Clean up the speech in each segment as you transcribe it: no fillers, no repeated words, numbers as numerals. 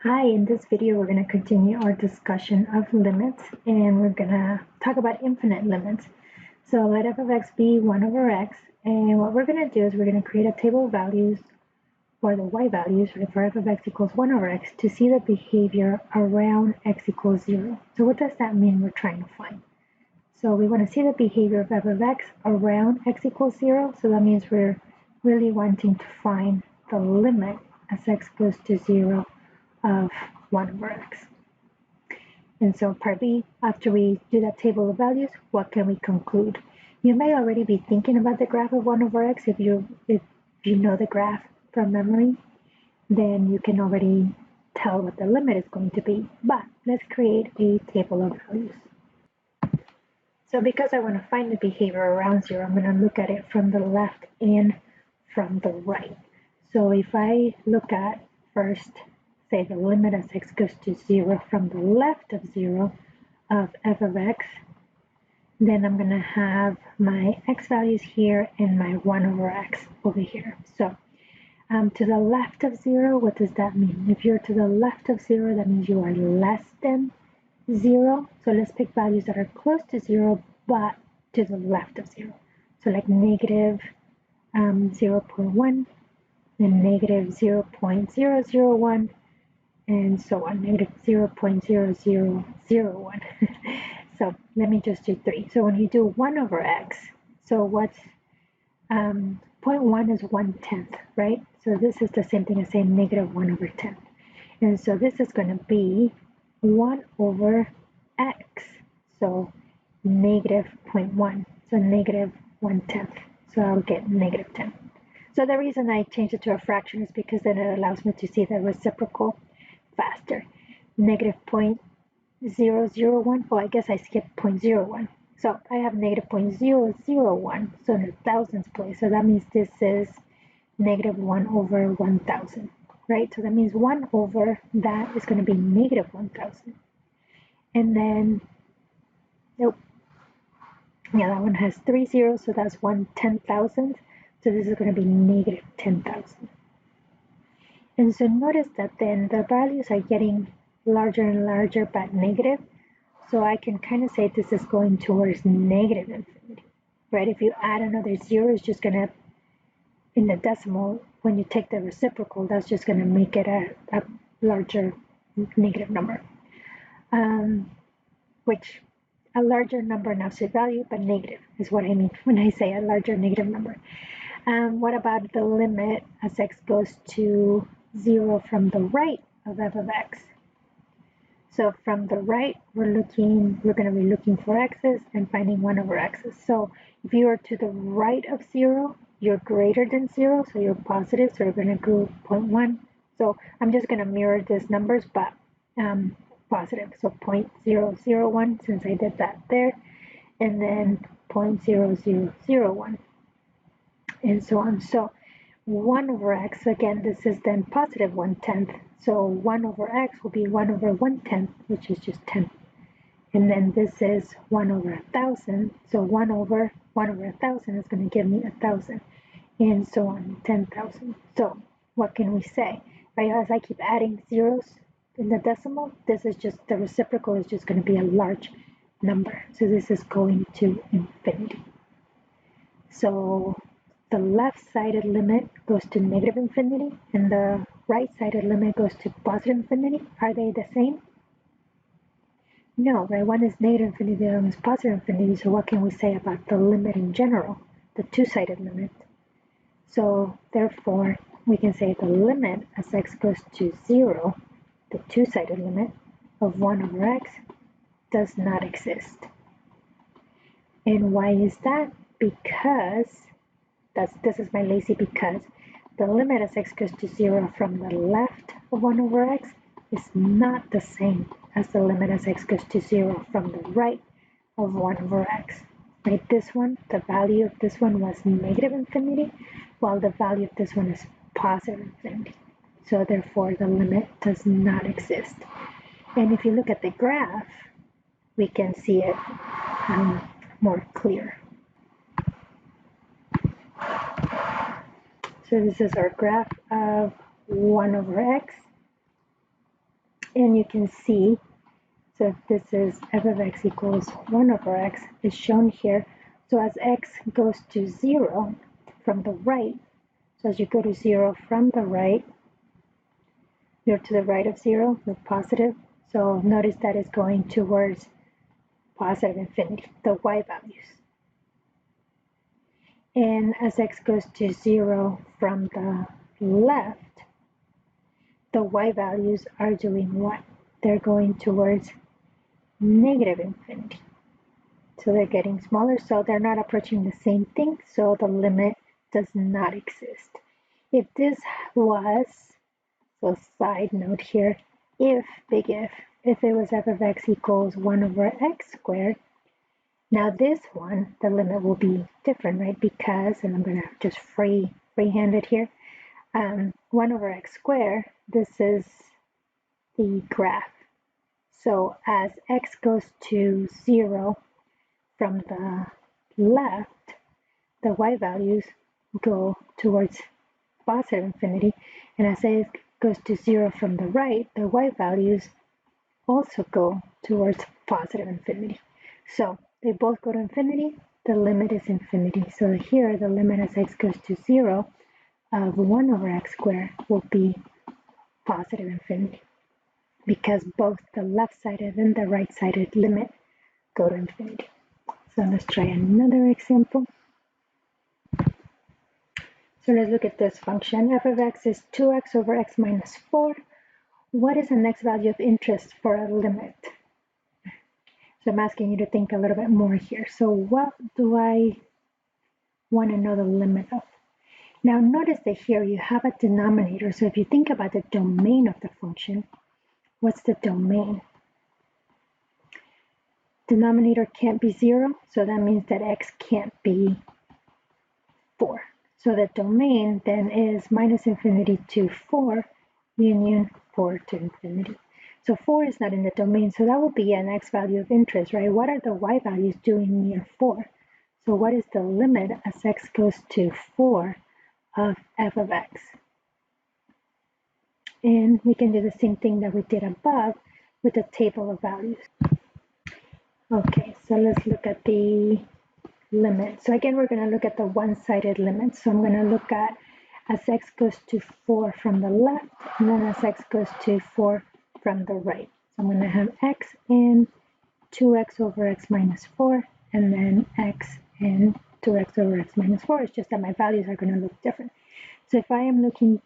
Hi, in this video we're going to continue our discussion of limits and we're going to talk about infinite limits. So let f of x be 1 over x, and what we're going to do is we're going to create a table of values for the y values, right, for f of x equals 1 over x to see the behavior around x equals 0. So what does that mean we're trying to find? So we want to see the behavior of f of x around x equals 0, so that means we're really wanting to find the limit as x goes to 0 of 1 over x. And so part B, after we do that table of values, what can we conclude? You may already be thinking about the graph of 1 over x. If you know the graph from memory, then you can already tell what the limit is going to be. But let's create a table of values. So because I want to find the behavior around 0, I'm going to look at it from the left and from the right. So if I look at first, say the limit as x goes to 0 from the left of 0 of f of x, then I'm going to have my x values here and my 1 over x over here. So to the left of 0, what does that mean? If you're to the left of 0, that means you are less than 0. So let's pick values that are close to 0 but to the left of 0. So like negative 0.1 and negative 0.001 and so on, negative 0.0001. So let me just do 3. So when you do 1 over x, so what's 0.1 is 1/10, right? So this is the same thing as saying negative 1 over 10. And so this is going to be 1 over x, so negative 0.1, so negative 1/10. So I'll get negative 10. So the reason I changed it to a fraction is because then it allows me to see the reciprocal faster. Negative 0.001, oh, I guess I skipped 0.01. So I have negative 0.001, so in the thousands place. So that means this is negative 1 over 1,000, right? So that means 1 over that is going to be negative 1,000. And then, nope. Yeah, that one has 3 zeros, so that's 1/10,000. So this is going to be negative 10,000. And so notice that then the values are getting larger and larger but negative. So I can kind of say this is going towards negative infinity, right? If you add another 0, it's just going to, in the decimal, when you take the reciprocal, that's just going to make it a larger negative number. Which a larger number in absolute value, but negative is what I mean when I say a larger negative number. What about the limit as x goes to 0 from the right of f of x? So from the right, we're going to be looking for x's and finding 1 over x's. So if you are to the right of 0, you're greater than 0, so you're positive, so you're going to go 0.1. So I'm just going to mirror these numbers, but positive. So 0.001, since I did that there, and then 0.0001, and so on. So 1 over x, again, this is then positive 1/10. So 1 over x will be 1 over 1/10, which is just 10. And then this is 1 over 1,000. So 1 over 1,000 is going to give me 1,000, and so on, 10,000. So what can we say? Right, as I keep adding zeros in the decimal, this is just, the reciprocal is just going to be a large number. So this is going to infinity. So the left-sided limit goes to negative infinity and the right-sided limit goes to positive infinity. Are they the same? No, right? One is negative infinity, the other one is positive infinity. So what can we say about the limit in general, the two-sided limit? So therefore, we can say the limit as x goes to 0, the two-sided limit of 1 over x, does not exist. And why is that? Because this is my lazy because the limit as x goes to 0 from the left of 1 over x is not the same as the limit as x goes to 0 from the right of 1 over x. Right? This one, the value of this one was negative infinity, while the value of this one is positive infinity. So therefore, the limit does not exist. And if you look at the graph, we can see it more clear. So this is our graph of 1 over x. And you can see, so if this is f of x equals 1 over x, is shown here. So as x goes to 0 from the right, so as you go to 0 from the right, you're to the right of 0, you're positive. So notice that is going towards positive infinity, the y values. And as x goes to 0 from the left, the y values are doing what? They're going towards negative infinity. So they're getting smaller, so they're not approaching the same thing, so the limit does not exist. If this was, so side note here, if, big if it was f of x equals 1 over x squared, now this one, the limit will be different, right? Because, and I'm going to just freehand it here, 1 over x squared, this is the graph. So as x goes to 0 from the left, the y values go towards positive infinity, and as x goes to 0 from the right, the y values also go towards positive infinity. So they both go to infinity, the limit is infinity. So here the limit as x goes to 0 of 1 over x squared will be positive infinity, because both the left-sided and the right-sided limit go to infinity. So let's try another example. So let's look at this function. F of x is 2x over x minus 4. What is the next value of interest for a limit? So I'm asking you to think a little bit more here. So what do I want to know the limit of? Now notice that here you have a denominator. So if you think about the domain of the function, what's the domain? Denominator can't be 0, so that means that x can't be 4. So the domain then is minus infinity to 4 union 4 to infinity. So 4 is not in the domain, so that will be an x value of interest, right? What are the y values doing near 4? So what is the limit as x goes to 4 of f of x? And we can do the same thing that we did above with the table of values. Okay, so let's look at the limit. So again, we're going to look at the one-sided limit. So I'm going to look at as x goes to 4 from the left, and then as x goes to 4 from the right. So I'm going to have x and 2x over x minus 4, and then x and 2x over x minus 4. It's just that my values are going to look different. So if I am looking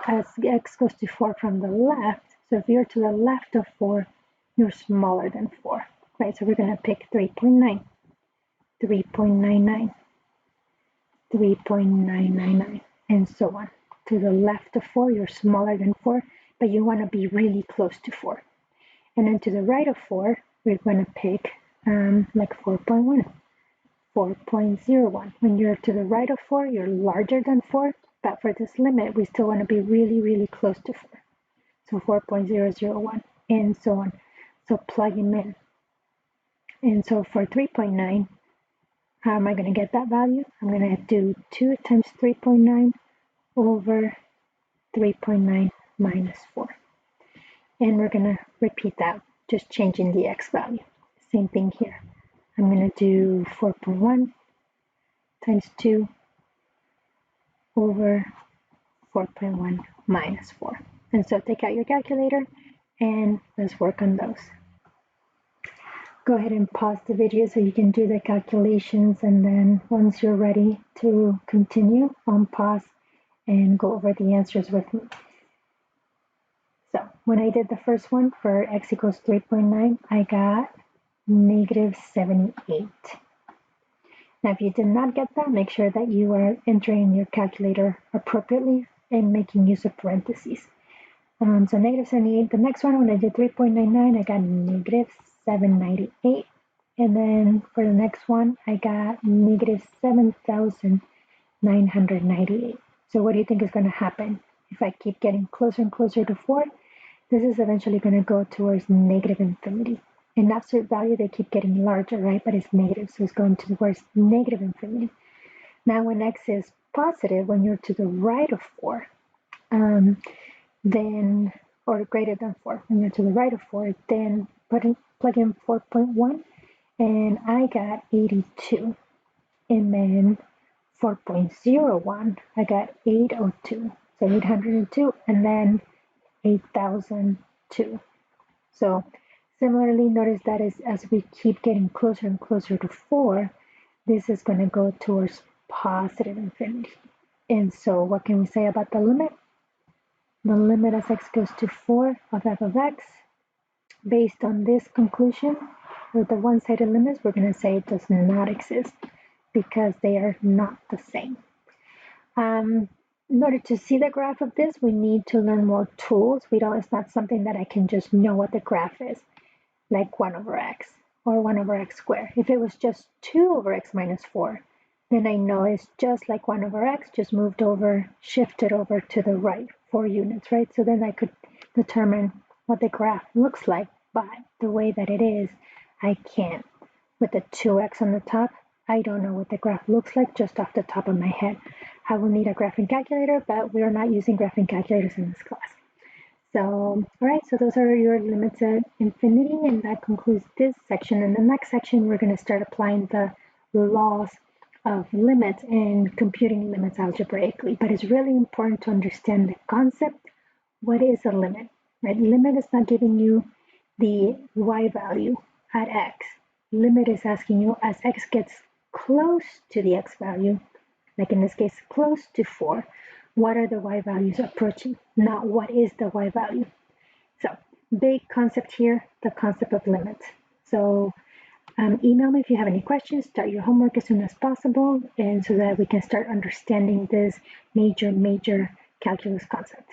as x goes to 4 from the left, so if you're to the left of 4, you're smaller than 4, right? So we're going to pick 3.9, 3.99, 3.999, and so on. To the left of 4, you're smaller than 4, but you want to be really close to 4. And then to the right of 4, we're going to pick like 4.1, 4.01. When you're to the right of 4, you're larger than 4, but for this limit, we still want to be really, really close to 4. So 4.001, and so on. So plug them in. And so for 3.9, how am I going to get that value? I'm going to do 2 times 3.9 over 3.9 minus 4. And we're going to repeat that, just changing the x value. Same thing here. I'm going to do 4.1 times 2 over 4.1 minus 4. And so take out your calculator and let's work on those. Go ahead and pause the video so you can do the calculations, and then once you're ready to continue, unpause and go over the answers with me. So when I did the first one for x equals 3.9, I got negative 78. Now if you did not get that, make sure that you are entering your calculator appropriately and making use of parentheses. So negative 78. The next one, when I did 3.99, I got negative 798. And then for the next one, I got negative 7,998. So what do you think is going to happen? If I keep getting closer and closer to 4, this is eventually going to go towards negative infinity. In absolute value, they keep getting larger, right? But it's negative, so it's going towards negative infinity. Now when x is positive, when you're to the right of 4, then or greater than 4. When you're to the right of 4, then plug in 4.1, and I got 82. And then 4.01, I got 802. So 802, and then 8002. So similarly, notice that as we keep getting closer and closer to 4, this is going to go towards positive infinity. And so what can we say about the limit? The limit as x goes to 4 of f of x, based on this conclusion, with the one-sided limits, we're going to say it does not exist because they are not the same. In order to see the graph of this, we need to learn more tools. It's not something that I can just know what the graph is, like 1 over x or 1 over x squared. If it was just 2 over x minus 4, then I know it's just like 1 over x, just shifted over to the right 4 units, right? So then I could determine what the graph looks like, but the way that it is, I can't. With the 2x on the top, I don't know what the graph looks like just off the top of my head. I will need a graphing calculator, but we are not using graphing calculators in this class. So, all right, so those are your limits at infinity, and that concludes this section. In the next section, we're going to start applying the laws of limits and computing limits algebraically. But it's really important to understand the concept. What is a limit? Right? Limit is not giving you the y value at x. Limit is asking you, as x gets close to the x value, like in this case, close to 4, what are the y values approaching, not what is the y value. So big concept here, the concept of limits. So email me if you have any questions, start your homework as soon as possible, and so that we can start understanding this major calculus concept.